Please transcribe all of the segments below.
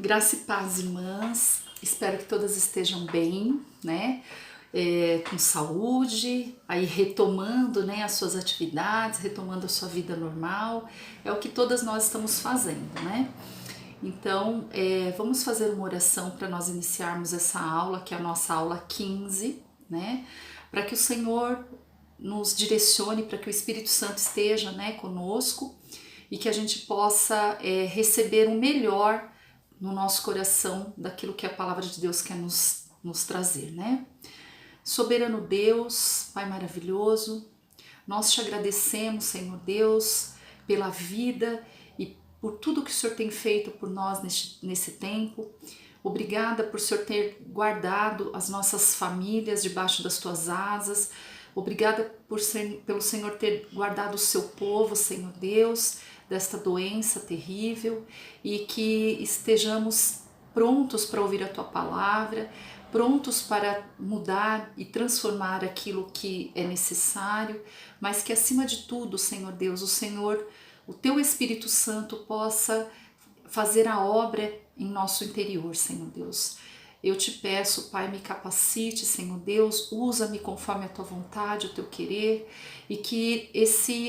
Graça e paz, irmãs. Espero que todas estejam bem, né? Com saúde, aí retomando, né, as suas atividades, retomando a sua vida normal. É o que todas nós estamos fazendo, né? Então, vamos fazer uma oração para nós iniciarmos essa aula, que é a nossa aula 15, né? Para que o Senhor nos direcione, para que o Espírito Santo esteja, né, conosco e que a gente possa receber o melhor no nosso coração daquilo que a palavra de Deus quer nos trazer, né? Soberano Deus, Pai maravilhoso, nós te agradecemos, Senhor Deus, pela vida e por tudo que o Senhor tem feito por nós nesse tempo. Obrigada por o Senhor ter guardado as nossas famílias debaixo das tuas asas. Obrigada pelo Senhor ter guardado o seu povo, Senhor Deus, desta doença terrível, e que estejamos prontos para ouvir a tua palavra, prontos para mudar e transformar aquilo que é necessário, mas que acima de tudo, Senhor Deus, o teu Espírito Santo possa fazer a obra em nosso interior, Senhor Deus. Eu te peço, Pai, me capacite, Senhor Deus, usa-me conforme a tua vontade, o teu querer, e que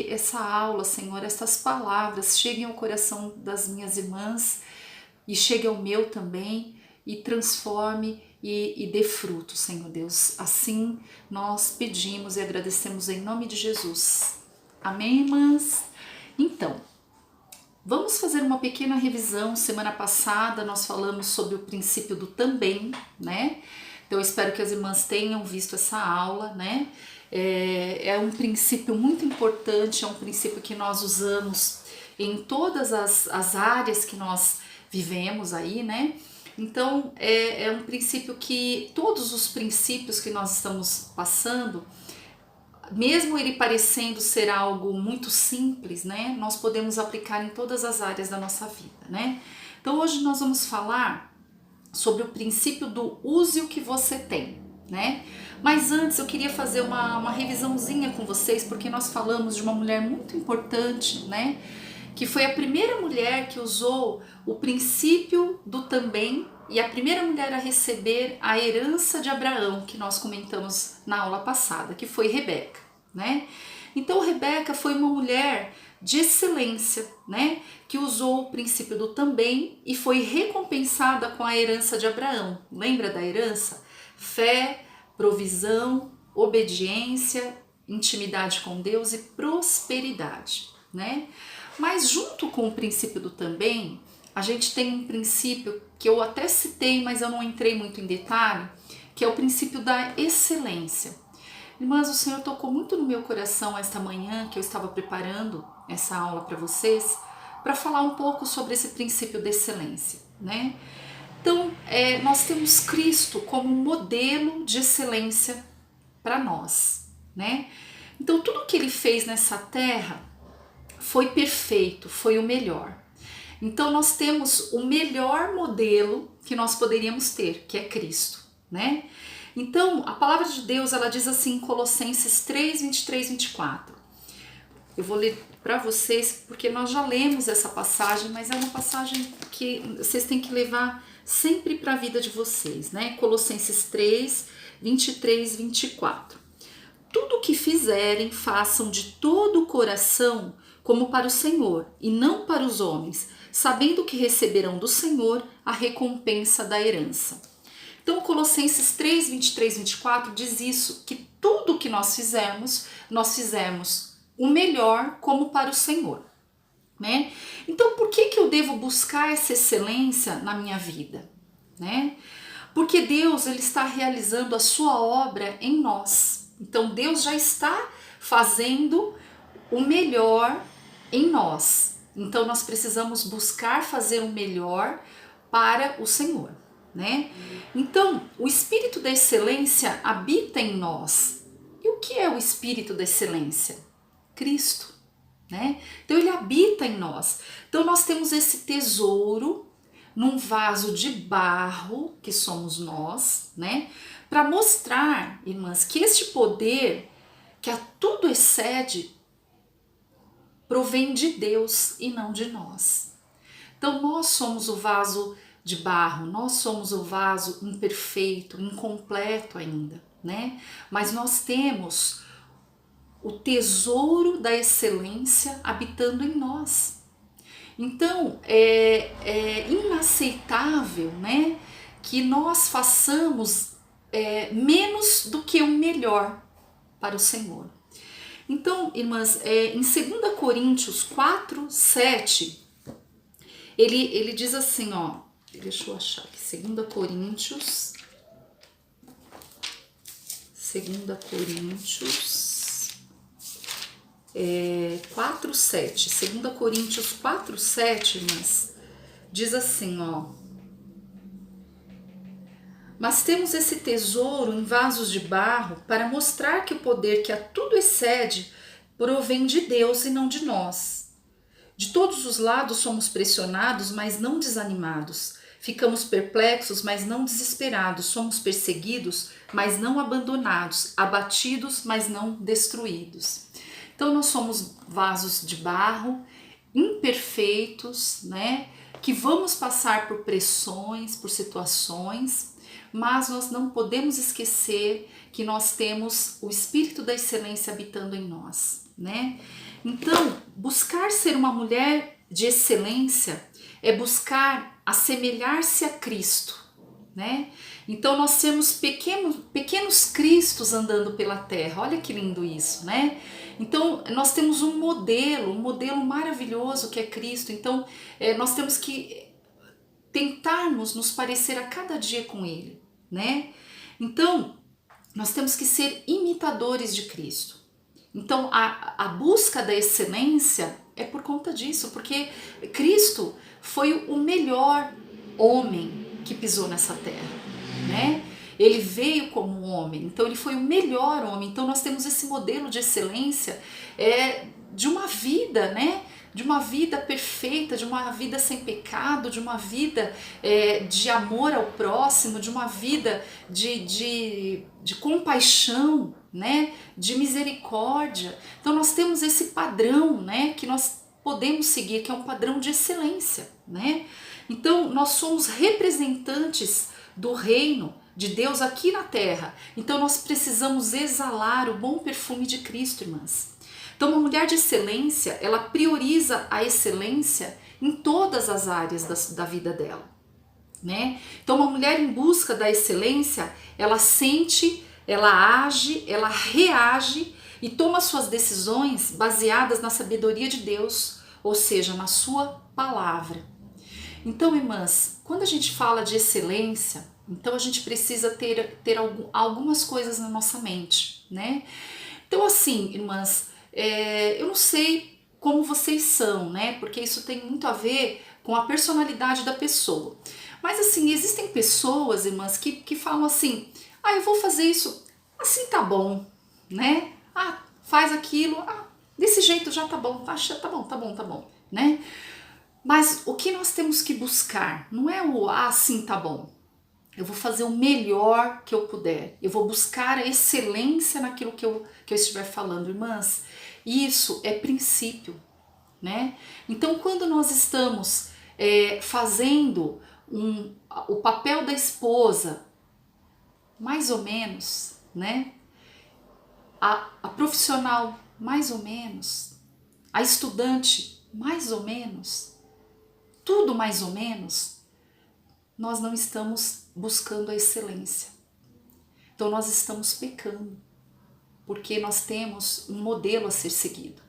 essa aula, Senhor, essas palavras cheguem ao coração das minhas irmãs e chegue ao meu também e transforme e dê fruto, Senhor Deus. Assim nós pedimos e agradecemos em nome de Jesus. Amém, irmãs? Então, vamos fazer uma pequena revisão. Semana passada nós falamos sobre o princípio do também, né? Então eu espero que as irmãs tenham visto essa aula, né? É um princípio muito importante, é um princípio que nós usamos em todas as áreas que nós vivemos aí, né? Então é um princípio que todos os princípios que nós estamos passando, mesmo ele parecendo ser algo muito simples, né, nós podemos aplicar em todas as áreas da nossa vida, né? Então hoje nós vamos falar sobre o princípio do use o que você tem, né? Mas antes eu queria fazer uma revisãozinha com vocês, porque nós falamos de uma mulher muito importante, né? Que foi a primeira mulher que usou o princípio do também e a primeira mulher a receber a herança de Abraão, que nós comentamos na aula passada, que foi Rebeca, né? Então Rebeca foi uma mulher de excelência, né? Que usou o princípio do também e foi recompensada com a herança de Abraão. Lembra da herança? Fé, provisão, obediência, intimidade com Deus e prosperidade, né? Mas junto com o princípio do também, a gente tem um princípio que eu até citei, mas eu não entrei muito em detalhe, que é o princípio da excelência. Irmãs, o Senhor tocou muito no meu coração esta manhã, que eu estava preparando essa aula para vocês, para falar um pouco sobre esse princípio da excelência, né? Então, nós temos Cristo como modelo de excelência para nós, né? Então, tudo que ele fez nessa terra foi perfeito, foi o melhor. Então nós temos o melhor modelo que nós poderíamos ter, que é Cristo, né? Então a palavra de Deus, ela diz assim em Colossenses 3, 23, 24. Eu vou ler para vocês porque nós já lemos essa passagem, mas é uma passagem que vocês têm que levar sempre para a vida de vocês, né? Colossenses 3, 23, 24. Tudo o que fizerem, façam de todo o coração como para o Senhor e não para os homens, sabendo que receberão do Senhor a recompensa da herança. Então Colossenses 3, 23, 24 diz isso, que tudo que nós fizermos o melhor como para o Senhor, né? Então por que eu devo buscar essa excelência na minha vida, né? Porque Deus, ele está realizando a sua obra em nós. Então Deus já está fazendo o melhor em nós. Então nós precisamos buscar fazer o melhor para o Senhor, né? Então o espírito da excelência habita em nós. E o que é o espírito da excelência? Cristo, né? Então ele habita em nós. Então nós temos esse tesouro num vaso de barro, que somos nós, né? Para mostrar, irmãs, que este poder que a tudo excede provém de Deus e não de nós. Então nós somos o vaso de barro, nós somos o vaso imperfeito, incompleto ainda, né? Mas nós temos o tesouro da excelência habitando em nós. Então, é inaceitável, né, que nós façamos menos do que o melhor para o Senhor. Então, irmãs, em 2 Coríntios 4, 7, ele diz assim, ó, deixa eu achar aqui, 2 Coríntios 4, 7. 2 Coríntios 4, 7, irmãs, diz assim, ó. Mas temos esse tesouro em vasos de barro para mostrar que o poder que a tudo excede provém de Deus e não de nós. De todos os lados somos pressionados, mas não desanimados. Ficamos perplexos, mas não desesperados. Somos perseguidos, mas não abandonados. Abatidos, mas não destruídos. Então nós somos vasos de barro, imperfeitos, né? Que vamos passar por pressões, por situações, mas nós não podemos esquecer que nós temos o Espírito da Excelência habitando em nós, né? Então, buscar ser uma mulher de excelência é buscar assemelhar-se a Cristo, né? Então nós temos pequenos Cristos andando pela terra, olha que lindo isso, né? Então nós temos um modelo maravilhoso que é Cristo, então nós temos que tentarmos nos parecer a cada dia com Ele, né? Então nós temos que ser imitadores de Cristo. Então a busca da excelência é por conta disso, porque Cristo foi o melhor homem que pisou nessa terra, né? Ele veio como um homem, então ele foi o melhor homem. Então nós temos esse modelo de excelência de uma vida, né? De uma vida perfeita, de uma vida sem pecado, de uma vida de amor ao próximo, de uma vida de compaixão, né? De misericórdia. Então nós temos esse padrão, né? Que nós podemos seguir, que é um padrão de excelência, né? Então nós somos representantes do reino de Deus aqui na terra. Então nós precisamos exalar o bom perfume de Cristo, irmãs. Então uma mulher de excelência, ela prioriza a excelência em todas as áreas da vida dela, né? Então uma mulher em busca da excelência, ela sente, ela age, ela reage e toma suas decisões baseadas na sabedoria de Deus, ou seja, na sua palavra. Então, irmãs, quando a gente fala de excelência, então a gente precisa ter algumas coisas na nossa mente, né? Então, assim, irmãs, eu não sei como vocês são, né? Porque isso tem muito a ver com a personalidade da pessoa. Mas, assim, existem pessoas, irmãs, que falam assim, eu vou fazer isso, assim tá bom, né? Faz aquilo, desse jeito já tá bom, tá bom, né? Mas o que nós temos que buscar não é assim tá bom. Eu vou fazer o melhor que eu puder. Eu vou buscar a excelência naquilo que eu estiver falando, irmãs. Isso é princípio, né? Então, quando nós estamos fazendo o papel da esposa, mais ou menos, né? A profissional, mais ou menos. A estudante, mais ou menos. Tudo mais ou menos, nós não estamos buscando a excelência. Então nós estamos pecando, porque nós temos um modelo a ser seguido.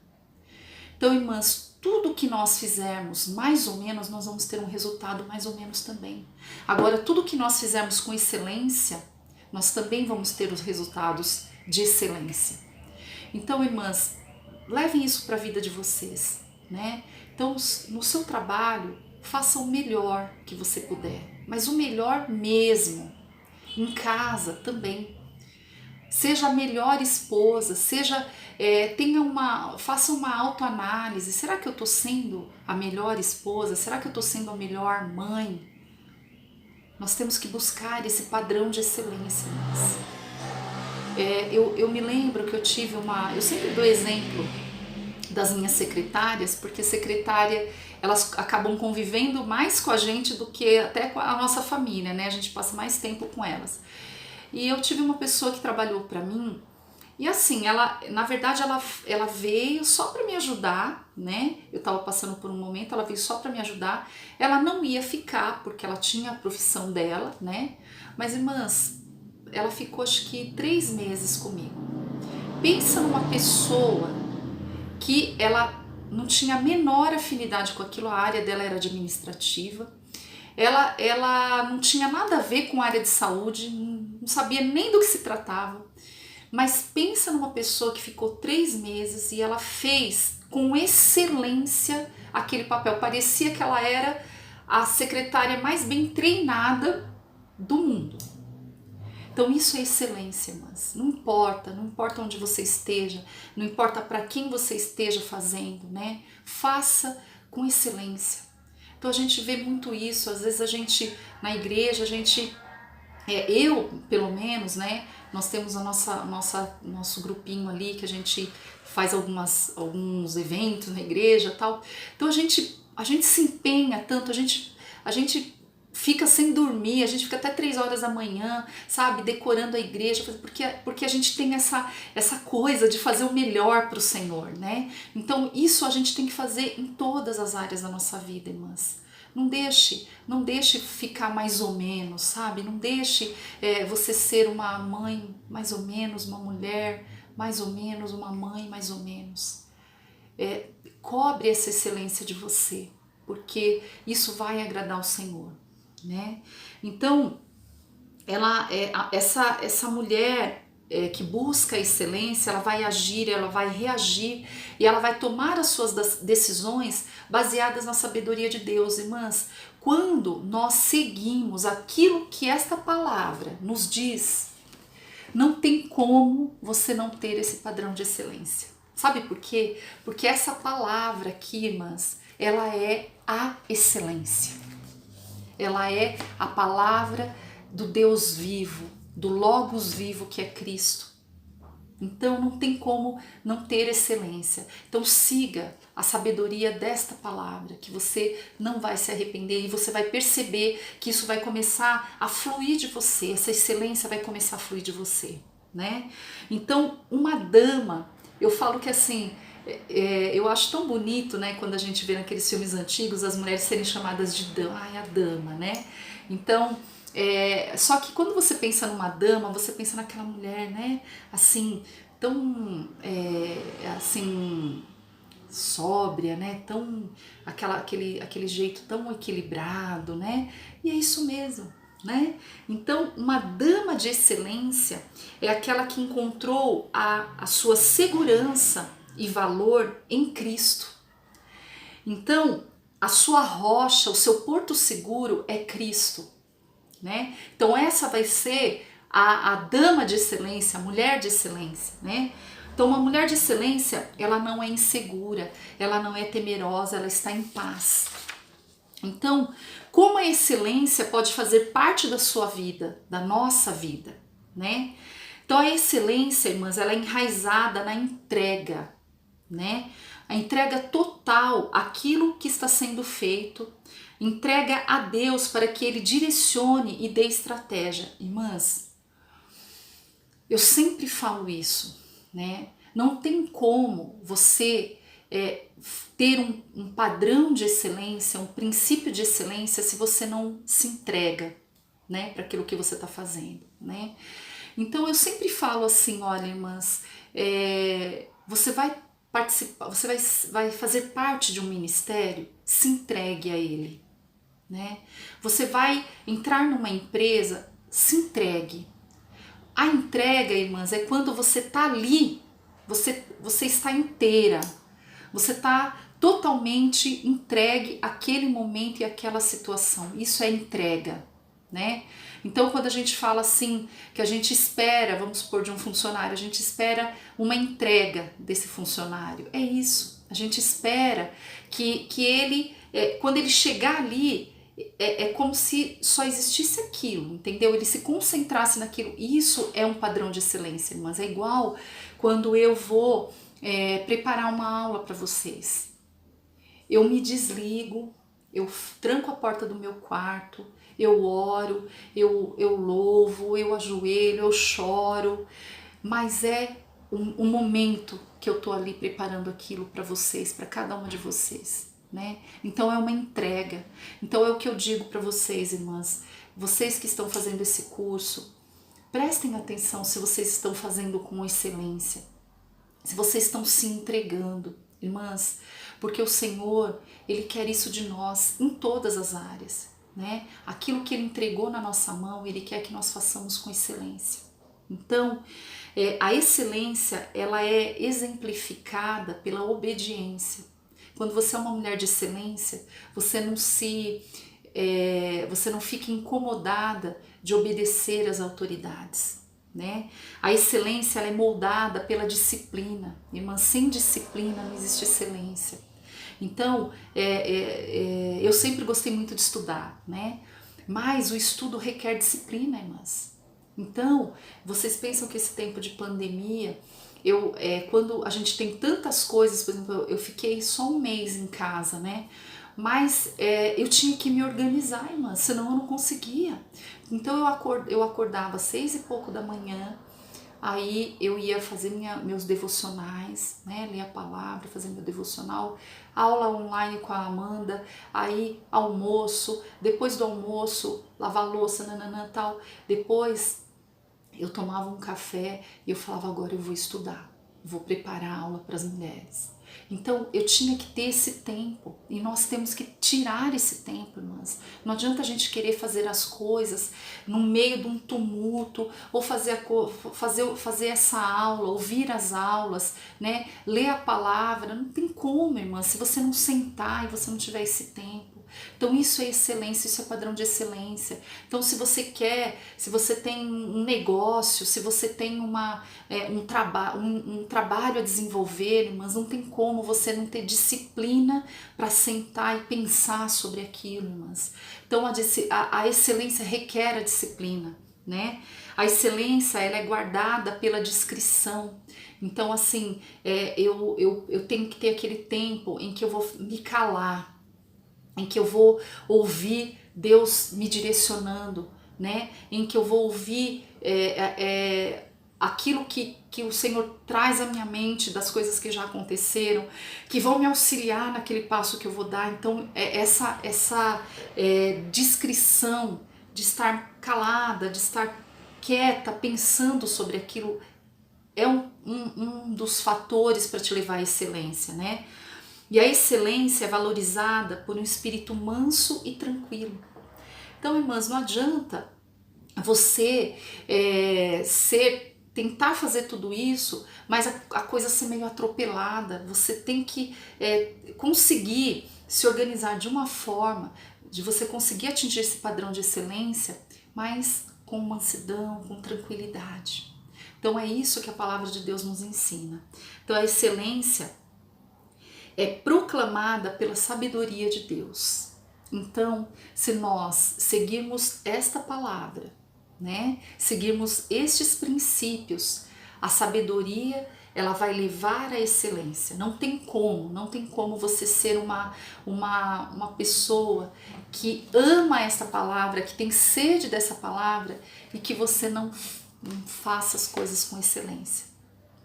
Então, irmãs, tudo que nós fizermos mais ou menos, nós vamos ter um resultado mais ou menos também. Agora, tudo que nós fizermos com excelência, nós também vamos ter os resultados de excelência. Então, irmãs, levem isso para a vida de vocês, né? Então, no seu trabalho, faça o melhor que você puder, mas o melhor mesmo. Em casa também. Seja a melhor esposa, faça uma autoanálise. Será que eu estou sendo a melhor esposa? Será que eu estou sendo a melhor mãe? Nós temos que buscar esse padrão de excelência. Eu me lembro que eu sempre dou exemplo das minhas secretárias, porque secretária, elas acabam convivendo mais com a gente do que até com a nossa família, né? A gente passa mais tempo com elas. E eu tive uma pessoa que trabalhou para mim, e assim, ela, na verdade, ela veio só para me ajudar, né? Eu estava passando por um momento, ela veio só para me ajudar. Ela não ia ficar, porque ela tinha a profissão dela, né? Mas, irmãs, ela ficou acho que 3 meses comigo. Pensa numa pessoa que ela não tinha a menor afinidade com aquilo, a área dela era administrativa, ela não tinha nada a ver com a área de saúde, não sabia nem do que se tratava, mas pensa numa pessoa que ficou 3 meses e ela fez com excelência aquele papel, parecia que ela era a secretária mais bem treinada do mundo. Então isso é excelência, mas não importa onde você esteja, não importa para quem você esteja fazendo, né? Faça com excelência. Então a gente vê muito isso, às vezes a gente, na igreja, a gente, eu pelo menos, né? Nós temos nosso grupinho ali que a gente faz alguns eventos na igreja e tal. Então a gente se empenha tanto, a gente fica sem dormir, a gente fica até 3 horas da manhã, sabe, decorando a igreja, porque a gente tem essa coisa de fazer o melhor para o Senhor, né? Então isso a gente tem que fazer em todas as áreas da nossa vida, irmãs. Não deixe ficar mais ou menos, sabe? Não deixe você ser uma mãe mais ou menos, uma mulher mais ou menos, uma mãe mais ou menos. Cobre essa excelência de você, porque isso vai agradar o Senhor, né? Então, essa mulher que busca a excelência, ela vai agir, ela vai reagir e ela vai tomar as suas decisões baseadas na sabedoria de Deus, irmãs. Quando nós seguimos aquilo que esta palavra nos diz, não tem como você não ter esse padrão de excelência. Sabe por quê? Porque essa palavra aqui, irmãs, ela é a excelência. Ela é a palavra do Deus vivo, do Logos vivo que é Cristo. Então não tem como não ter excelência. Então siga a sabedoria desta palavra, que você não vai se arrepender e você vai perceber que isso vai começar a fluir de você, essa excelência vai começar a fluir de você, né? Então uma dama, eu falo que assim, eu acho tão bonito, né, quando a gente vê naqueles filmes antigos as mulheres serem chamadas de dama, ai, a dama, né? Então, só que quando você pensa numa dama, você pensa naquela mulher, né, assim, tão, assim, sóbria, né, tão, aquele jeito tão equilibrado, né, e é isso mesmo. Né? Então, uma dama de excelência é aquela que encontrou a sua segurança e valor em Cristo. Então, a sua rocha, o seu porto seguro é Cristo, né? Então essa vai ser a dama de excelência, a mulher de excelência, né? Então uma mulher de excelência, ela não é insegura, ela não é temerosa, ela está em paz. Então, como a excelência pode fazer parte da sua vida, da nossa vida, né? Então a excelência, irmãs, ela é enraizada na entrega, né? A entrega total àquilo que está sendo feito, entrega a Deus para que Ele direcione e dê estratégia. Irmãs, eu sempre falo isso, né? Não tem como você ter um padrão de excelência, um princípio de excelência se você não se entrega, né, para aquilo que você está fazendo, né? Então eu sempre falo assim, olha, irmãs, você vai participar, você vai fazer parte de um ministério, se entregue a ele, né? Você vai entrar numa empresa, se entregue. A entrega, irmãs, é quando você está ali, você está inteira, você está totalmente entregue àquele momento e àquela situação. Isso é entrega, né? Então, quando a gente fala assim, que a gente espera, vamos supor, de um funcionário, a gente espera uma entrega desse funcionário. É isso, a gente espera que ele, quando ele chegar ali, é como se só existisse aquilo, entendeu? Ele se concentrasse naquilo. Isso é um padrão de excelência, mas é igual quando eu vou preparar uma aula para vocês. Eu me desligo, eu tranco a porta do meu quarto, eu oro, eu louvo, eu ajoelho, eu choro, mas é um momento que eu tô ali preparando aquilo para vocês, para cada uma de vocês, né? Então é uma entrega. Então é o que eu digo para vocês, irmãs, vocês que estão fazendo esse curso, prestem atenção se vocês estão fazendo com excelência, se vocês estão se entregando, irmãs, porque o Senhor, Ele quer isso de nós em todas as áreas, né? Aquilo que Ele entregou na nossa mão, Ele quer que nós façamos com excelência. Então, a excelência, ela é exemplificada pela obediência. Quando você é uma mulher de excelência, você não fica incomodada de obedecer às autoridades, né? A excelência, ela é moldada pela disciplina. Irmã, sem disciplina não existe excelência. Então, eu sempre gostei muito de estudar, né? Mas o estudo requer disciplina, irmãs. Então, vocês pensam que esse tempo de pandemia, quando a gente tem tantas coisas, por exemplo, eu fiquei só um mês em casa, né? Mas eu tinha que me organizar, irmã, senão eu não conseguia. Então eu acordava às 6:00 da manhã, aí eu ia fazer meus devocionais, né? Ler a palavra, fazer meu devocional, aula online com a Amanda, aí almoço, depois do almoço, lavar louça, nananã, tal. Depois eu tomava um café e eu falava, agora eu vou estudar, vou preparar a aula para as mulheres. Então eu tinha que ter esse tempo e nós temos que tirar esse tempo, irmãs. Não adianta a gente querer fazer as coisas no meio de um tumulto ou fazer essa aula, ouvir as aulas, né? Ler a palavra, não tem como, irmã, se você não sentar e você não tiver esse tempo. Então isso é excelência, isso é padrão de excelência. Então se você tem um negócio, se você tem um trabalho a desenvolver, irmãs, não tem como você não ter disciplina para sentar e pensar sobre aquilo, irmãs. Então a excelência requer a disciplina, né? A excelência, ela é guardada pela discrição. Então assim, eu tenho que ter aquele tempo em que eu vou me calar, em que eu vou ouvir Deus me direcionando, né? Em que eu vou ouvir aquilo que o Senhor traz à minha mente, das coisas que já aconteceram, que vão me auxiliar naquele passo que eu vou dar. Então essa discrição de estar calada, de estar quieta, pensando sobre aquilo, é um dos fatores para te levar à excelência, né? E a excelência é valorizada por um espírito manso e tranquilo. Então, irmãs, não adianta você tentar fazer tudo isso, mas a coisa ser meio atropelada. Você tem que conseguir se organizar de uma forma de você conseguir atingir esse padrão de excelência, mas com mansidão, com tranquilidade. Então é isso que a palavra de Deus nos ensina. Então a excelência é proclamada pela sabedoria de Deus. Então, se nós seguirmos esta palavra, né, seguirmos estes princípios, a sabedoria, ela vai levar à excelência. Não tem como você ser uma pessoa que ama esta palavra, que tem sede dessa palavra e que você não faça as coisas com excelência.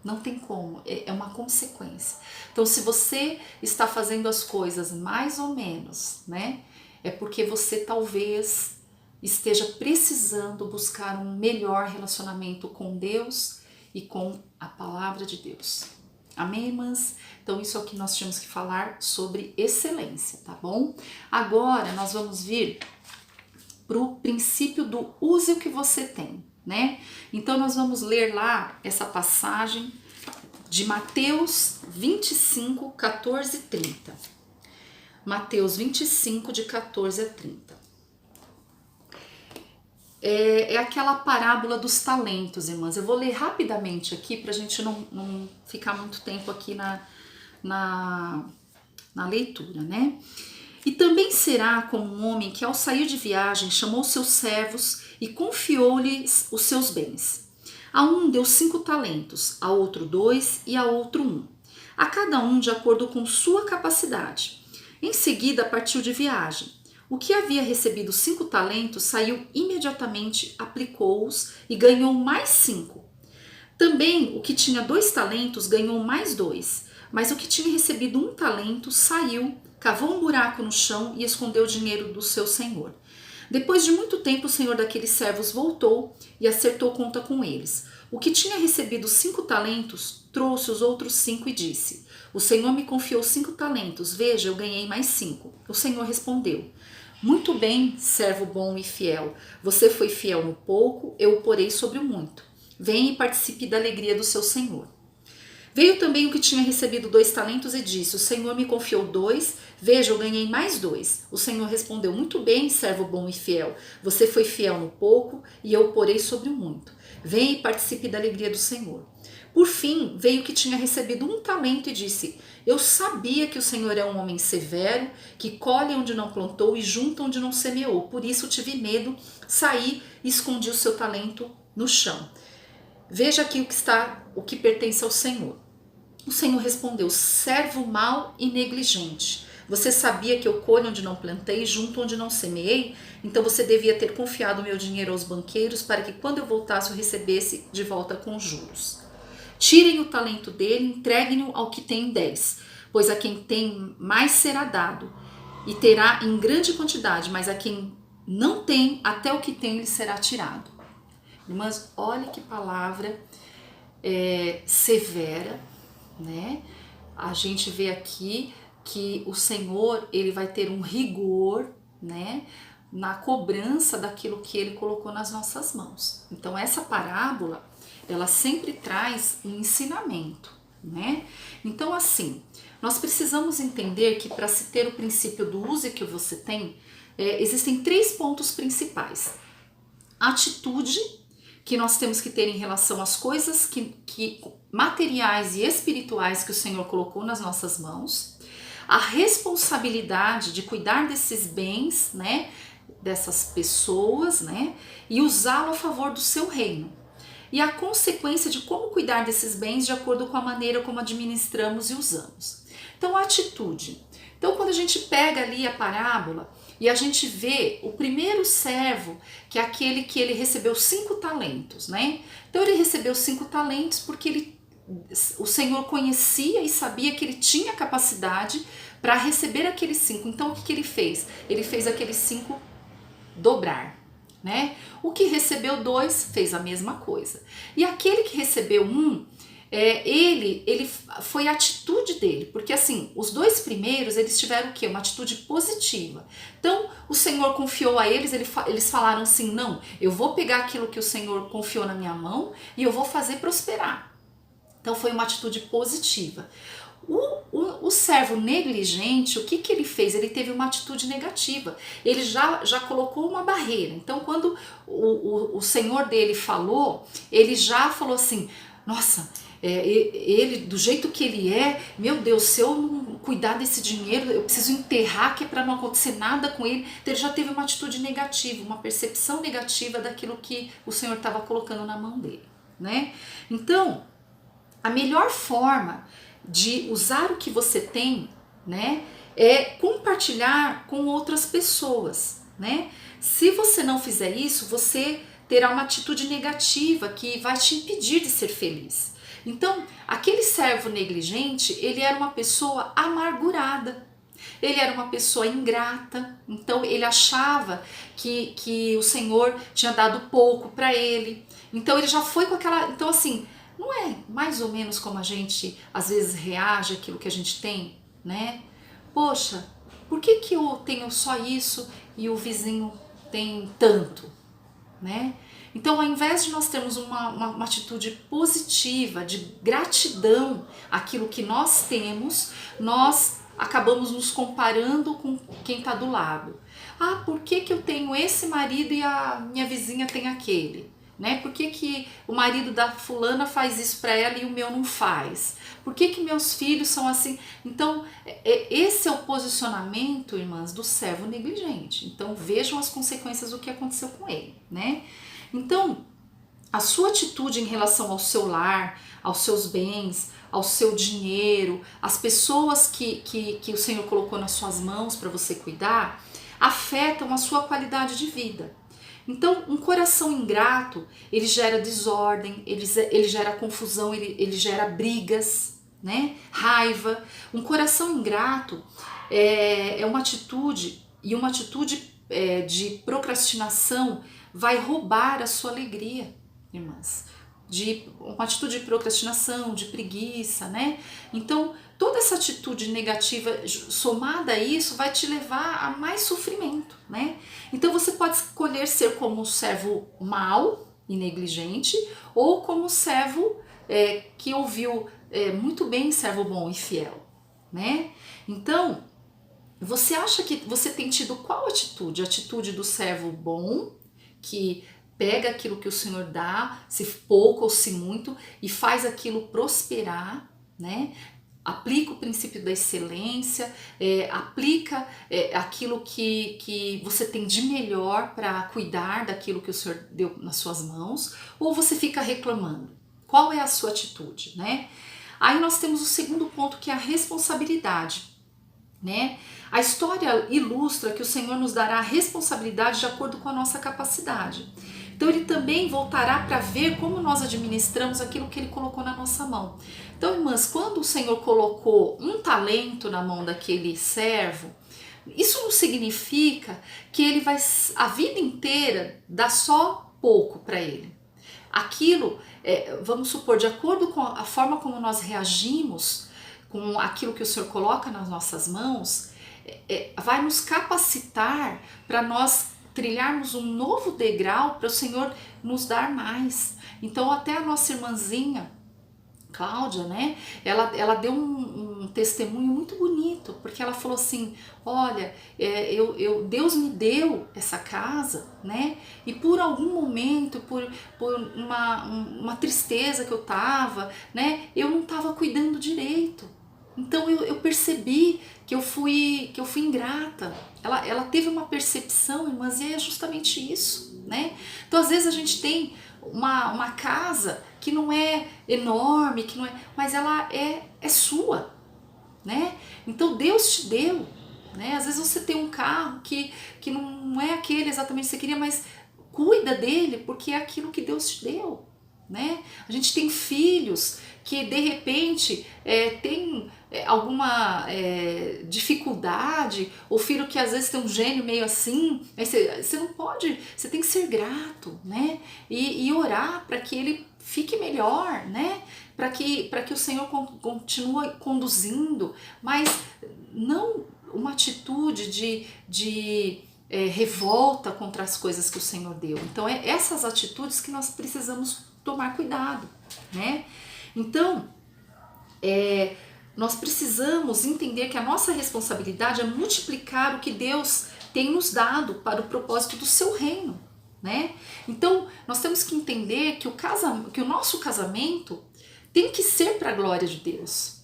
Não tem como, é uma consequência. Então, se você está fazendo as coisas mais ou menos, né, é porque você talvez esteja precisando buscar um melhor relacionamento com Deus e com a palavra de Deus. Amém, irmãs? Então, isso é o que nós tínhamos que falar sobre excelência, tá bom? Agora, nós vamos vir para o princípio do use o que você tem, né? Então nós vamos ler lá essa passagem de Mateus 25, 14 e 30. Mateus 25, de 14 a 30. É aquela parábola dos talentos, irmãs. Eu vou ler rapidamente aqui para a gente não ficar muito tempo aqui na leitura, né? E também será como um homem que, ao sair de viagem, chamou seus servos e confiou-lhes os seus bens. A um deu 5 talentos, a outro 2 e a outro 1, a cada um de acordo com sua capacidade. Em seguida, partiu de viagem. O que havia recebido 5 talentos saiu imediatamente, aplicou-os e ganhou mais 5. Também o que tinha 2 talentos ganhou mais 2, mas o que tinha recebido 1 talento saiu, cavou um buraco no chão e escondeu o dinheiro do seu senhor. Depois de muito tempo, o senhor daqueles servos voltou e acertou conta com eles. O que tinha recebido 5 talentos trouxe os outros 5 e disse: o senhor me confiou 5 talentos, veja, eu ganhei mais 5. O senhor respondeu: muito bem, servo bom e fiel. Você foi fiel no pouco, eu o porei sobre o muito. Venha e participe da alegria do seu senhor. Veio também o que tinha recebido 2 talentos e disse: o senhor me confiou 2, veja, eu ganhei mais 2. O senhor respondeu: muito bem, servo bom e fiel. Você foi fiel no pouco e eu o porei sobre o muito. Venha e participe da alegria do senhor. Por fim, veio o que tinha recebido 1 talento e disse: eu sabia que o senhor é um homem severo, que colhe onde não plantou e junta onde não semeou. Por isso tive medo, saí e escondi o seu talento no chão. Veja aqui o que pertence ao Senhor. O Senhor respondeu: servo mau e negligente. Você sabia que eu colho onde não plantei, junto onde não semeei? Então você devia ter confiado o meu dinheiro aos banqueiros, para que quando eu voltasse eu recebesse de volta com juros. Tirem o talento dele, entreguem-no ao que tem 10, pois a quem tem mais será dado, e terá em grande quantidade, mas a quem não tem, até o que tem lhe será tirado. Irmãs, olha que palavra severa, né? A gente vê aqui que o Senhor, ele vai ter um rigor, né, na cobrança daquilo que ele colocou nas nossas mãos. Então essa parábola, ela sempre traz um ensinamento, né? Então assim, nós precisamos entender que para se ter o princípio do use que você tem, existem 3 pontos principais. Atitude que nós temos que ter em relação às coisas que materiais e espirituais que o Senhor colocou nas nossas mãos, a responsabilidade de cuidar desses bens, né, dessas pessoas, né, e usá-lo a favor do seu reino. E a consequência de como cuidar desses bens de acordo com a maneira como administramos e usamos. Então, a atitude. Então, quando a gente pega ali a parábola e a gente vê o primeiro servo, que é aquele que ele recebeu 5 talentos, né? Então, ele recebeu 5 talentos porque o Senhor conhecia e sabia que ele tinha capacidade para receber aqueles 5. Então, o que ele fez? Ele fez aqueles 5 dobrar, né? O que recebeu 2 fez a mesma coisa. E aquele que recebeu 1, ele foi a atitude dele, porque assim, os 2 primeiros, eles tiveram o quê? Uma atitude positiva. Então, o Senhor confiou a eles, eles falaram assim: não, eu vou pegar aquilo que o Senhor confiou na minha mão e eu vou fazer prosperar. Então, foi uma atitude positiva. O servo negligente, o que ele fez? Ele teve uma atitude negativa. Ele já colocou uma barreira. Então, quando o senhor dele falou, ele já falou assim: nossa, ele, do jeito que ele é, meu Deus, se eu não cuidar desse dinheiro, eu preciso enterrar, que é para não acontecer nada com ele. Então, ele já teve uma atitude negativa, uma percepção negativa daquilo que o Senhor estava colocando na mão dele, né? Então, a melhor forma de usar o que você tem, né, é compartilhar com outras pessoas, né? Se você não fizer isso, você terá uma atitude negativa que vai te impedir de ser feliz. Então, aquele servo negligente, ele era uma pessoa amargurada, ele era uma pessoa ingrata, então ele achava que o Senhor tinha dado pouco para ele, então ele já foi com aquela... Então assim, não é mais ou menos como a gente às vezes reage àquilo que a gente tem, né? Poxa, por que eu tenho só isso e o vizinho tem tanto, né? Então, ao invés de nós termos uma atitude positiva, de gratidão àquilo que nós temos, nós acabamos nos comparando com quem está do lado. Ah, por que eu tenho esse marido e a minha vizinha tem aquele? Né? Por que o marido da fulana faz isso para ela e o meu não faz? Por que meus filhos são assim? Então, esse é o posicionamento, irmãs, do servo negligente. Então, vejam as consequências do que aconteceu com ele, né? Então, a sua atitude em relação ao seu lar, aos seus bens, ao seu dinheiro, às pessoas que o Senhor colocou nas suas mãos para você cuidar, afetam a sua qualidade de vida. Então, um coração ingrato, ele gera desordem, ele gera confusão, ele gera brigas, né? Raiva. Um coração ingrato é uma atitude, e uma atitude de procrastinação vai roubar a sua alegria, irmãs. Uma atitude de procrastinação, de preguiça, né? Então, toda essa atitude negativa somada a isso vai te levar a mais sofrimento, né? Então, você pode escolher ser como um servo mau e negligente, ou como um servo que ouviu muito bem, servo bom e fiel, né? Então, você acha que você tem tido qual atitude? A atitude do servo bom, que pega aquilo que o Senhor dá, se pouco ou se muito, e faz aquilo prosperar, né? Aplica o princípio da excelência, aplica aquilo que você tem de melhor para cuidar daquilo que o Senhor deu nas suas mãos, ou você fica reclamando? Qual é a sua atitude, né? Aí nós temos o segundo ponto, que é a responsabilidade, né? A história ilustra que o Senhor nos dará a responsabilidade de acordo com a nossa capacidade. Então ele também voltará para ver como nós administramos aquilo que ele colocou na nossa mão. Então, irmãs, quando o Senhor colocou um talento na mão daquele servo, isso não significa que ele vai a vida inteira dar só pouco para ele. Aquilo, vamos supor, de acordo com a forma como nós reagimos com aquilo que o Senhor coloca nas nossas mãos, vai nos capacitar para nós trilharmos um novo degrau para o Senhor nos dar mais. Então, até a nossa irmãzinha Cláudia, né? Ela deu um testemunho muito bonito, porque ela falou assim: olha, Deus me deu essa casa, né? E por algum momento, por uma tristeza que eu tava, né? Eu não tava cuidando direito. Então eu percebi que eu fui ingrata. Ela teve uma percepção, irmãs, e é justamente isso, né? Então às vezes a gente tem uma casa que não é enorme, que não é, mas ela é sua, né? Então Deus te deu, né? Às vezes você tem um carro que não é aquele exatamente que você queria, mas cuida dele porque é aquilo que Deus te deu, né? A gente tem filhos que de repente tem alguma dificuldade, ou filho que às vezes tem um gênio meio assim, aí você não pode, você tem que ser grato, né? E orar para que ele fique melhor, né? Para que o Senhor continue conduzindo, mas não uma atitude de revolta contra as coisas que o Senhor deu. Então essas atitudes que nós precisamos tomar cuidado, né? Então, nós precisamos entender que a nossa responsabilidade é multiplicar o que Deus tem nos dado para o propósito do seu reino, né? Então, nós temos que entender que o nosso casamento tem que ser para a glória de Deus.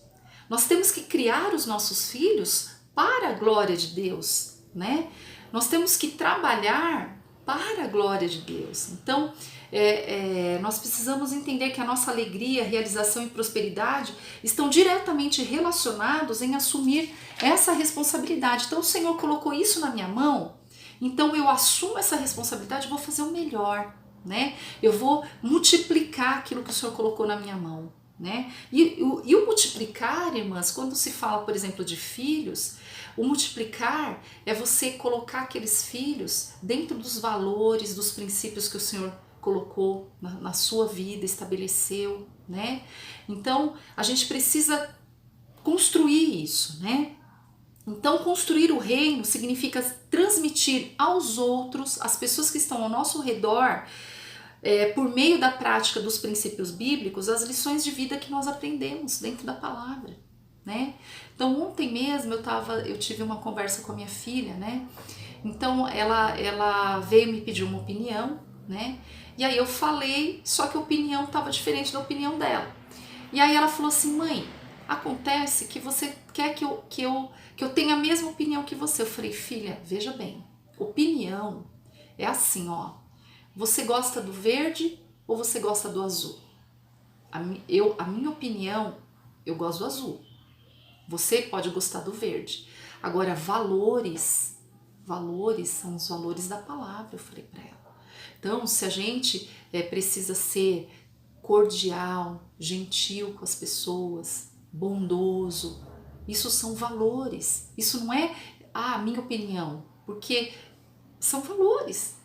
Nós temos que criar os nossos filhos para a glória de Deus, né? Nós temos que trabalhar para a glória de Deus. Então, nós precisamos entender que a nossa alegria, realização e prosperidade estão diretamente relacionados em assumir essa responsabilidade. Então, o Senhor colocou isso na minha mão, então eu assumo essa responsabilidade e vou fazer o melhor, né? Eu vou multiplicar aquilo que o Senhor colocou na minha mão, né? E o multiplicar, irmãs, quando se fala, por exemplo, de filhos, o multiplicar é você colocar aqueles filhos dentro dos valores, dos princípios que o Senhor colocou na sua vida, estabeleceu, né? Então, a gente precisa construir isso, né? Então, construir o reino significa transmitir aos outros, às pessoas que estão ao nosso redor, por meio da prática dos princípios bíblicos, as lições de vida que nós aprendemos dentro da palavra, né? Então, ontem mesmo eu tive uma conversa com a minha filha, né? Então, ela veio me pedir uma opinião, né? E aí eu falei, só que a opinião estava diferente da opinião dela. E aí ela falou assim: mãe, acontece que você quer que eu tenha a mesma opinião que você. Eu falei: filha, veja bem, opinião é assim, ó. Você gosta do verde ou você gosta do azul? A minha opinião eu gosto do azul. Você pode gostar do verde. Agora, valores são os valores da palavra, eu falei para ela. Então, se a gente precisa ser cordial, gentil com as pessoas, bondoso, isso são valores. Isso não é a minha opinião, porque são valores.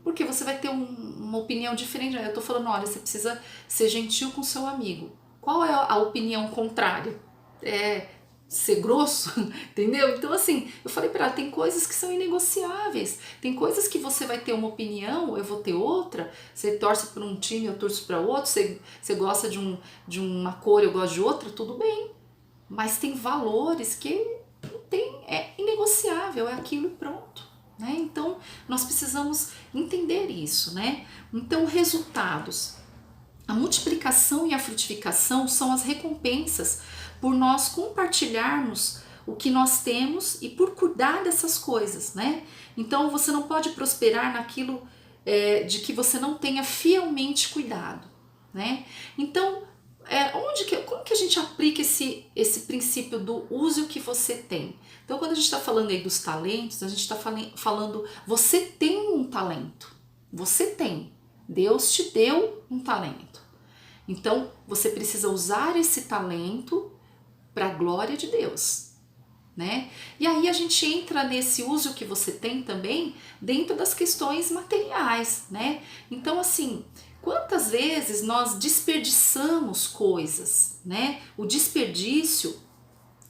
Porque você vai ter uma opinião diferente. Eu tô falando, olha, você precisa ser gentil com seu amigo. Qual é a opinião contrária? É ser grosso, entendeu? Então assim, eu falei pra ela, tem coisas que são inegociáveis, tem coisas que você vai ter uma opinião, eu vou ter outra, você torce por um time, eu torço para outro, você gosta de uma cor, eu gosto de outra, tudo bem, mas tem valores que é inegociável, é aquilo e pronto, né? Então nós precisamos entender isso, né? Então resultados, a multiplicação e a frutificação são as recompensas por nós compartilharmos o que nós temos e por cuidar dessas coisas, né? Então você não pode prosperar naquilo de que você não tenha fielmente cuidado, né? Então, como que a gente aplica esse princípio do use o que você tem? Então, quando a gente está falando aí dos talentos, a gente está falando, você tem um talento, você tem, Deus te deu um talento. Então, você precisa usar esse talento para a glória de Deus, né? E aí a gente entra nesse uso que você tem também dentro das questões materiais, né? Então, assim, quantas vezes nós desperdiçamos coisas, né? O desperdício,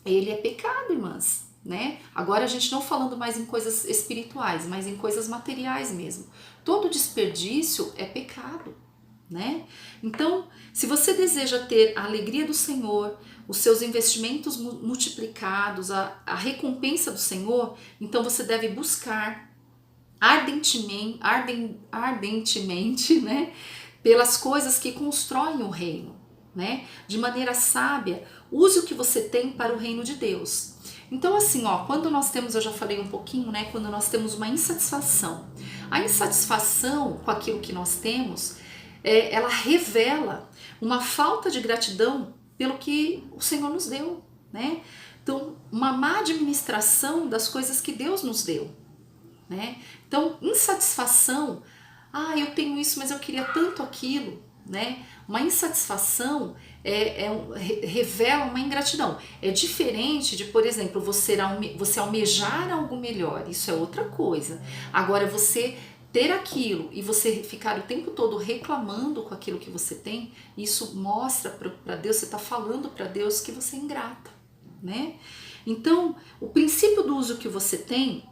ele é pecado, irmãs, né? Agora a gente não falando mais em coisas espirituais, mas em coisas materiais mesmo. Todo desperdício é pecado, né? Então, se você deseja ter a alegria do Senhor, os seus investimentos multiplicados, a recompensa do Senhor, então você deve buscar ardentemente, né, pelas coisas que constroem o reino, né? De maneira sábia, use o que você tem para o reino de Deus. Então assim, quando nós temos, eu já falei um pouquinho, né, quando nós temos uma insatisfação, a insatisfação com aquilo que nós temos, ela revela uma falta de gratidão pelo que o Senhor nos deu, né? Então, uma má administração das coisas que Deus nos deu, né? Então, insatisfação, eu tenho isso, mas eu queria tanto aquilo, né? Uma insatisfação revela uma ingratidão. É diferente de, por exemplo, você almejar algo melhor, isso é outra coisa. Agora, você ter aquilo e você ficar o tempo todo reclamando com aquilo que você tem, isso mostra para Deus, você está falando para Deus que você é ingrata, né? Então, o princípio do uso que você tem,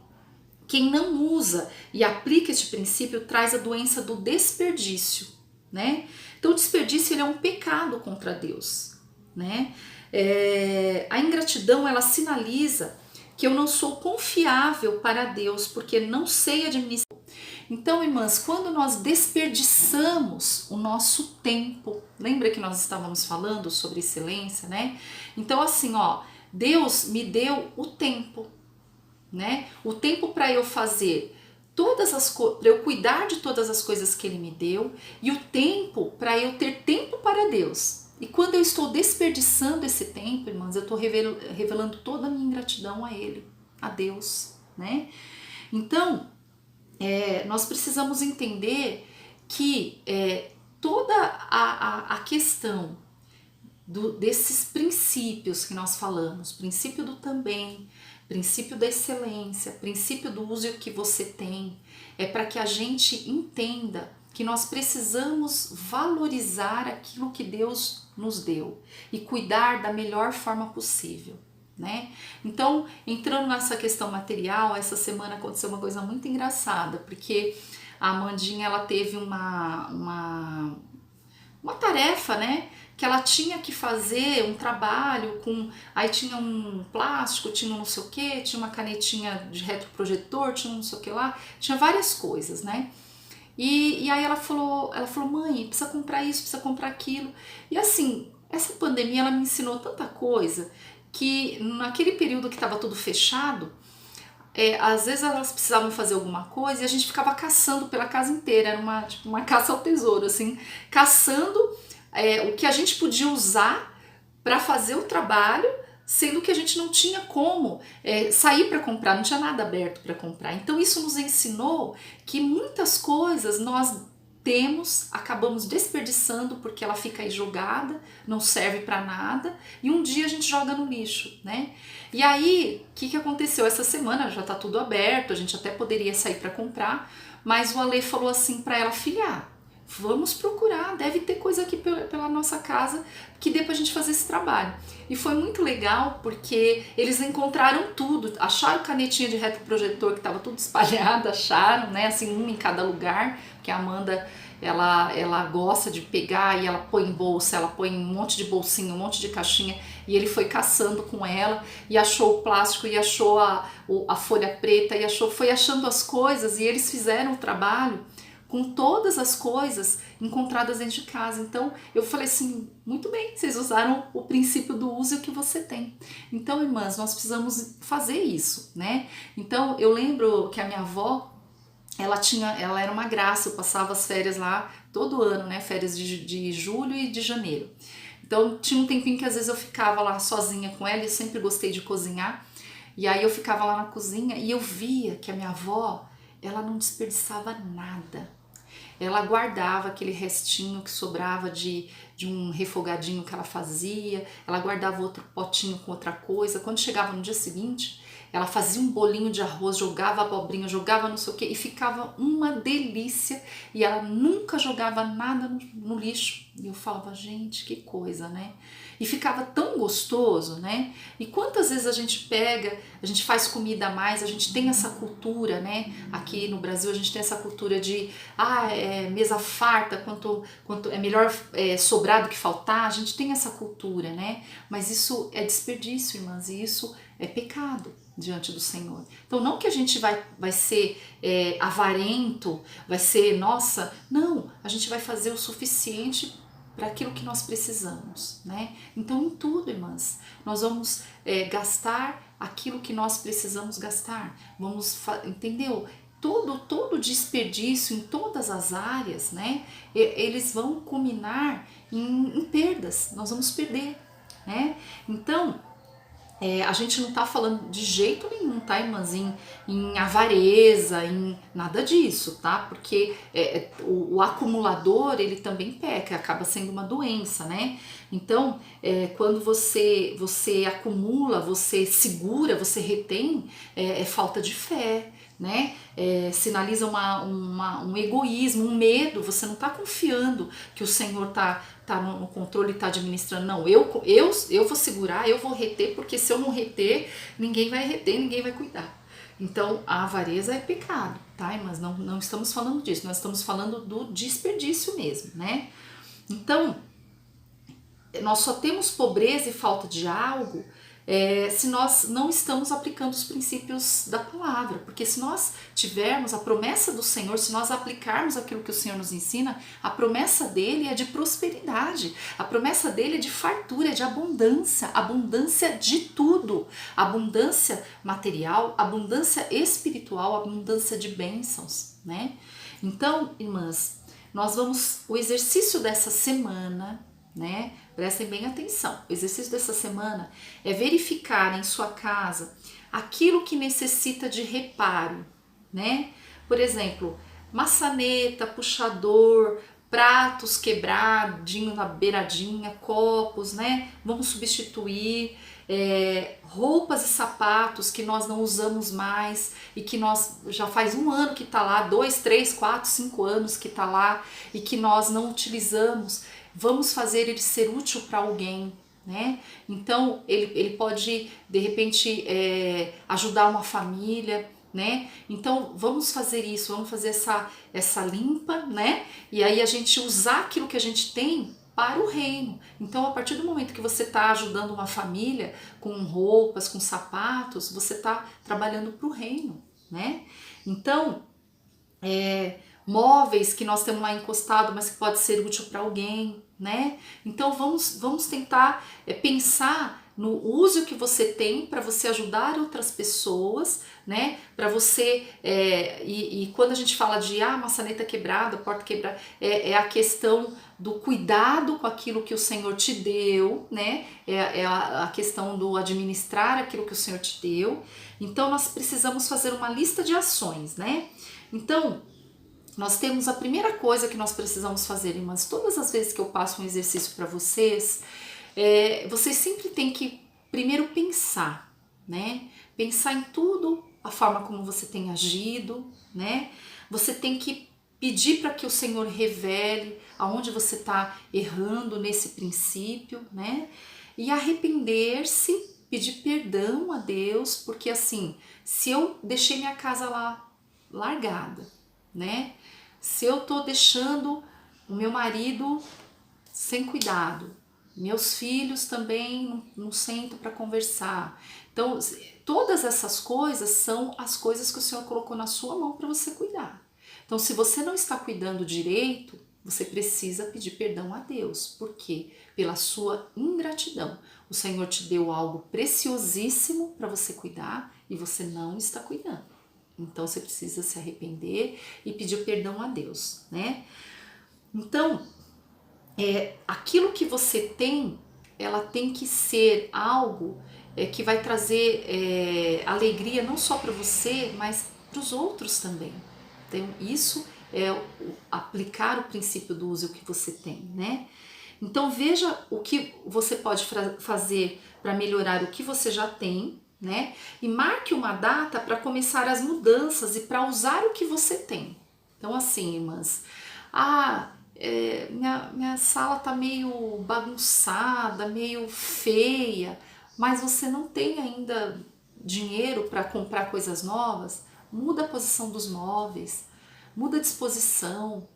quem não usa e aplica este princípio traz a doença do desperdício, né? Então, o desperdício ele é um pecado contra Deus, né? A ingratidão, ela sinaliza que eu não sou confiável para Deus, porque não sei administrar. Então, irmãs, quando nós desperdiçamos o nosso tempo, lembra que nós estávamos falando sobre excelência, né? Então, assim, Deus me deu o tempo, né? O tempo para eu fazer todas as coisas, para eu cuidar de todas as coisas que Ele me deu, e o tempo para eu ter tempo para Deus. E quando eu estou desperdiçando esse tempo, irmãs, eu estou revelando toda a minha ingratidão a Ele, a Deus, né? Então, nós precisamos entender que toda a questão desses princípios que nós falamos, princípio do também, princípio da excelência, princípio do uso que você tem, é para que a gente entenda que nós precisamos valorizar aquilo que Deus nos deu e cuidar da melhor forma possível, né? Então, entrando nessa questão material, essa semana aconteceu uma coisa muito engraçada, porque a Amandinha, ela teve uma tarefa, né? Que ela tinha que fazer um trabalho aí tinha um plástico, tinha um não sei o que, tinha uma canetinha de retroprojetor, tinha um não sei o que lá, tinha várias coisas, né? E aí ela falou, mãe, precisa comprar isso, precisa comprar aquilo. E assim, essa pandemia, ela me ensinou tanta coisa, que naquele período que estava tudo fechado, às vezes elas precisavam fazer alguma coisa e a gente ficava caçando pela casa inteira, era uma caça ao tesouro, assim, caçando o que a gente podia usar para fazer o trabalho, sendo que a gente não tinha como sair para comprar, não tinha nada aberto para comprar. Então isso nos ensinou que muitas coisas nós acabamos desperdiçando porque ela fica aí jogada, não serve para nada, e um dia a gente joga no lixo, né? E aí, o que aconteceu essa semana? Já tá tudo aberto, a gente até poderia sair para comprar, mas o Ale falou assim para ela: filha, vamos procurar, deve ter coisa aqui pela nossa casa que dê pra gente fazer esse trabalho. E foi muito legal porque eles encontraram tudo, acharam canetinha de retroprojetor que estava tudo espalhada, acharam, né, assim, uma em cada lugar, que a Amanda, ela gosta de pegar e ela põe em bolsa, ela põe um monte de bolsinha, um monte de caixinha, e ele foi caçando com ela e achou o plástico e achou a folha preta e foi achando as coisas, e eles fizeram o trabalho com todas as coisas encontradas dentro de casa. Então eu falei assim, muito bem, vocês usaram o princípio do uso e o que você tem. Então, irmãs, nós precisamos fazer isso, né? Então eu lembro que a minha avó, ela era uma graça, eu passava as férias lá todo ano, né? Férias de julho e de janeiro. Então tinha um tempinho que às vezes eu ficava lá sozinha com ela, e eu sempre gostei de cozinhar. E aí eu ficava lá na cozinha e eu via que a minha avó, ela não desperdiçava nada. Ela guardava aquele restinho que sobrava de um refogadinho que ela fazia, ela guardava outro potinho com outra coisa. Quando chegava no dia seguinte, ela fazia um bolinho de arroz, jogava abobrinha, jogava não sei o que, e ficava uma delícia, e ela nunca jogava nada no lixo. E eu falava, gente, que coisa, né? E ficava tão gostoso, né? E quantas vezes a gente pega, a gente faz comida a mais, a gente tem essa cultura, né? Aqui no Brasil a gente tem essa cultura de mesa farta, quanto é melhor sobrar do que faltar, a gente tem essa cultura, né? Mas isso é desperdício, irmãs, e isso é pecado diante do Senhor. Então não que a gente vai ser avarento, vai ser, nossa, não, a gente vai fazer o suficiente para aquilo que nós precisamos, né? Então em tudo, irmãs, nós vamos gastar aquilo que nós precisamos gastar, entendeu? Todo desperdício em todas as áreas, né? Eles vão culminar em perdas, nós vamos perder, né? Então a gente não tá falando de jeito nenhum, tá, irmãs, em avareza, em nada disso, tá? Porque o acumulador, ele também peca, acaba sendo uma doença, né? Então, quando você acumula, você segura, você retém, é falta de fé, né? Sinaliza um egoísmo, um medo, você não tá confiando que o Senhor tá no controle, tá administrando. Não, eu vou segurar, eu vou reter, porque se eu não reter, ninguém vai reter, ninguém vai cuidar. Então a avareza é pecado, tá, irmãs? Não estamos falando disso, nós estamos falando do desperdício mesmo, né? Então nós só temos pobreza e falta de algo se nós não estamos aplicando os princípios da palavra, porque se nós tivermos a promessa do Senhor, se nós aplicarmos aquilo que o Senhor nos ensina, a promessa dele é de prosperidade, a promessa dele é de fartura, é de abundância, abundância de tudo, abundância material, abundância espiritual, abundância de bênçãos, né? Então, irmãs, o exercício dessa semana, né? Prestem bem atenção. O exercício dessa semana é verificar em sua casa aquilo que necessita de reparo, né? Por exemplo, maçaneta, puxador, pratos quebradinhos na beiradinha, copos, né? Vamos substituir. Roupas e sapatos que nós não usamos mais e que nós já faz um ano que tá lá, 2, 3, 4, 5 anos que tá lá e que nós não utilizamos. Vamos fazer ele ser útil para alguém, né? Então ele pode de repente ajudar uma família, né? Então vamos fazer isso, vamos fazer essa limpa, né? E aí a gente usar aquilo que a gente tem para o reino. Então a partir do momento que você está ajudando uma família com roupas, com sapatos, você está trabalhando para o reino, né? Então móveis que nós temos lá encostado, mas que pode ser útil para alguém, né? Então vamos tentar pensar use o que você tem para você ajudar outras pessoas, né? Para você, e quando a gente fala de maçaneta quebrada, porta quebrada, é a questão do cuidado com aquilo que o Senhor te deu, né? É a questão do administrar aquilo que o Senhor te deu. Então nós precisamos fazer uma lista de ações, né? Então, nós temos a primeira coisa que nós precisamos fazer, irmãs, todas as vezes que eu passo um exercício para vocês, vocês sempre têm que primeiro pensar, né? Pensar em tudo, a forma como você tem agido, né? Você tem que pedir para que o Senhor revele aonde você está errando nesse princípio, né? E arrepender-se, pedir perdão a Deus, porque assim, se eu deixei minha casa lá largada, né? Se eu tô deixando o meu marido sem cuidado, meus filhos também não sentam para conversar. Então, todas essas coisas são as coisas que o Senhor colocou na sua mão para você cuidar. Então, se você não está cuidando direito, você precisa pedir perdão a Deus. Por quê? Pela sua ingratidão. O Senhor te deu algo preciosíssimo para você cuidar e você não está cuidando. Então você precisa se arrepender e pedir perdão a Deus, né? Então, aquilo que você tem, ela tem que ser algo que vai trazer alegria não só para você, mas para os outros também. Então, isso é aplicar o princípio do use o que você tem, né? Então veja o que você pode fazer para melhorar o que você já tem, né? E marque uma data para começar as mudanças e para usar o que você tem. Então assim, irmãs, minha sala tá meio bagunçada, meio feia, mas você não tem ainda dinheiro para comprar coisas novas, muda a posição dos móveis, muda a disposição,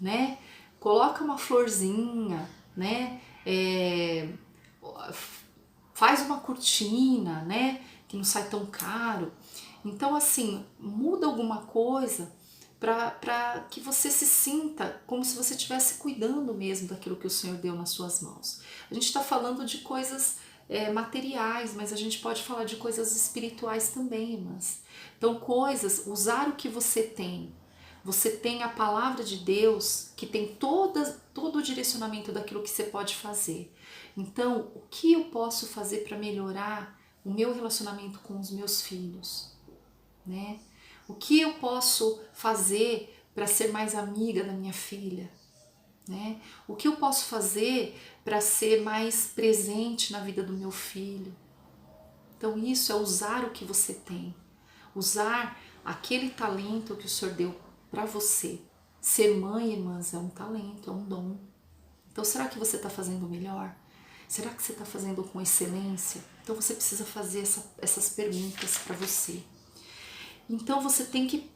né? Coloca uma florzinha, né? Faz uma cortina, né? Que não sai tão caro. Então, assim, muda alguma coisa para que você se sinta como se você estivesse cuidando mesmo daquilo que o Senhor deu nas suas mãos. A gente está falando de coisas materiais, mas a gente pode falar de coisas espirituais também, irmãs. Então, usar o que você tem. Você tem a palavra de Deus que tem todo o direcionamento daquilo que você pode fazer. Então, o que eu posso fazer para melhorar o meu relacionamento com os meus filhos, né? O que eu posso fazer para ser mais amiga da minha filha, né? O que eu posso fazer para ser mais presente na vida do meu filho? Então, isso é usar o que você tem, usar aquele talento que o Senhor deu para você. Ser mãe, irmãs, é um talento, é um dom. Então, será que você está fazendo melhor? Será que você está fazendo com excelência? Então, você precisa fazer essas perguntas para você. Então, você tem que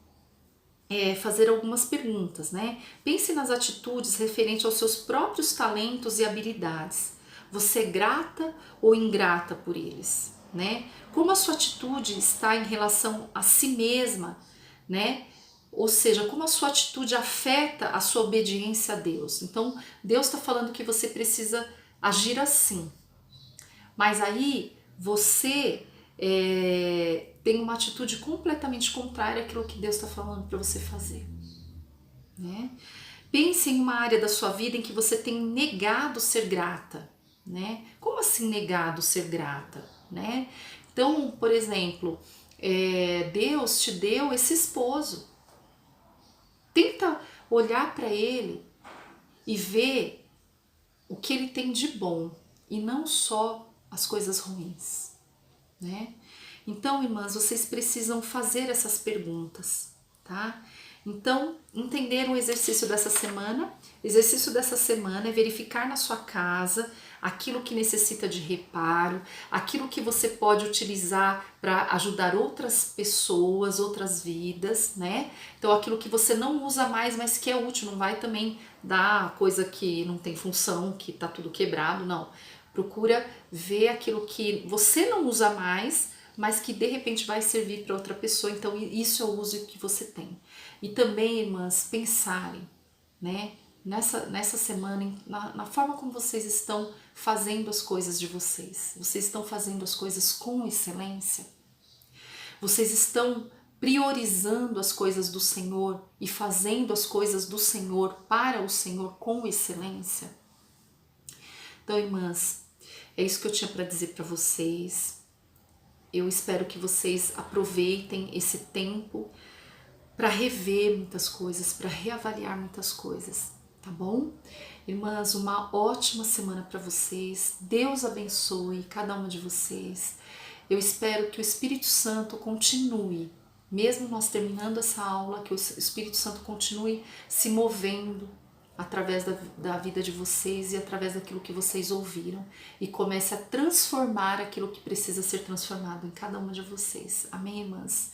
fazer algumas perguntas, né? Pense nas atitudes referentes aos seus próprios talentos e habilidades. Você é grata ou ingrata por eles, né? Como a sua atitude está em relação a si mesma, né? Ou seja, como a sua atitude afeta a sua obediência a Deus. Então, Deus está falando que você precisa agir assim. Mas aí, você tem uma atitude completamente contrária àquilo que Deus está falando para você fazer, né? Pense em uma área da sua vida em que você tem negado ser grata, né? Como assim negado ser grata, né? Então, por exemplo, Deus te deu esse esposo. Tenta olhar para ele e ver o que ele tem de bom e não só as coisas ruins, né? Então, irmãs, vocês precisam fazer essas perguntas, tá? Então, entender o exercício dessa semana. O exercício dessa semana é verificar na sua casa aquilo que necessita de reparo, aquilo que você pode utilizar para ajudar outras pessoas, outras vidas, né? Então, aquilo que você não usa mais, mas que é útil, não vai também dar coisa que não tem função, que tá tudo quebrado, não. Procura ver aquilo que você não usa mais, mas que de repente vai servir para outra pessoa. Então, isso é o uso que você tem. E também, irmãs, pensarem, né, nessa semana, na forma como vocês estão fazendo as coisas de vocês. Vocês estão fazendo as coisas com excelência? Vocês estão priorizando as coisas do Senhor e fazendo as coisas do Senhor para o Senhor com excelência? Então, irmãs, é isso que eu tinha para dizer para vocês. Eu espero que vocês aproveitem esse tempo para rever muitas coisas, para reavaliar muitas coisas, tá bom? Irmãs, uma ótima semana para vocês. Deus abençoe cada uma de vocês. Eu espero que o Espírito Santo continue, mesmo nós terminando essa aula, que o Espírito Santo continue se movendo através da vida de vocês e através daquilo que vocês ouviram e comece a transformar aquilo que precisa ser transformado em cada uma de vocês. Amém, irmãs?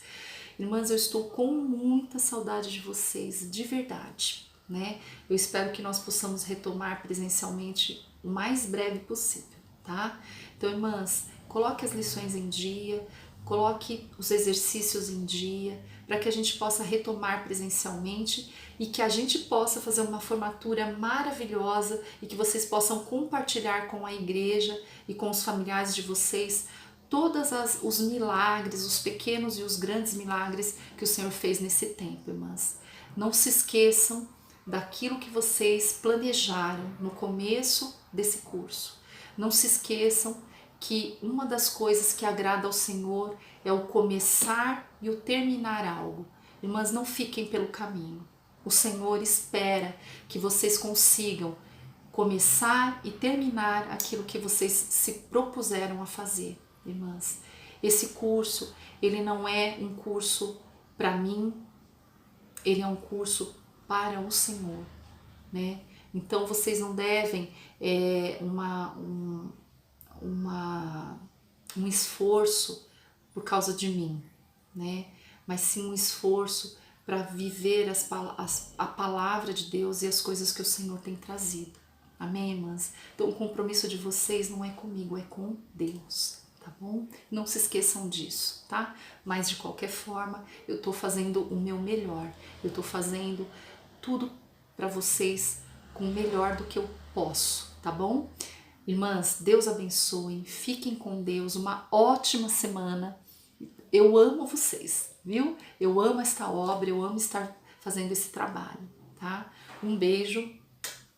Irmãs, eu estou com muita saudade de vocês, de verdade, né? Eu espero que nós possamos retomar presencialmente o mais breve possível, tá? Então, irmãs, coloque as lições em dia, coloque os exercícios em dia, para que a gente possa retomar presencialmente e que a gente possa fazer uma formatura maravilhosa e que vocês possam compartilhar com a igreja e com os familiares de vocês todos os milagres, os pequenos e os grandes milagres que o Senhor fez nesse tempo, irmãs. Não se esqueçam daquilo que vocês planejaram no começo desse curso. Não se esqueçam que uma das coisas que agrada ao Senhor é o começar e o terminar algo. Irmãs, não fiquem pelo caminho. O Senhor espera que vocês consigam começar e terminar aquilo que vocês se propuseram a fazer, irmãs. Esse curso, ele não é um curso para mim, ele é um curso para o Senhor, né? Então vocês não devem um esforço por causa de mim, né? Mas sim um esforço para viver a palavra de Deus e as coisas que o Senhor tem trazido. Amém, irmãs? Então o compromisso de vocês não é comigo, é com Deus, tá bom? Não se esqueçam disso, tá? Mas de qualquer forma, eu tô fazendo o meu melhor. Eu tô fazendo tudo para vocês com o melhor do que eu posso, tá bom? Irmãs, Deus abençoe, fiquem com Deus, uma ótima semana. Eu amo vocês, viu? Eu amo esta obra, eu amo estar fazendo esse trabalho, tá? Um beijo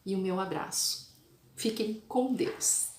e o meu abraço. Fiquem com Deus.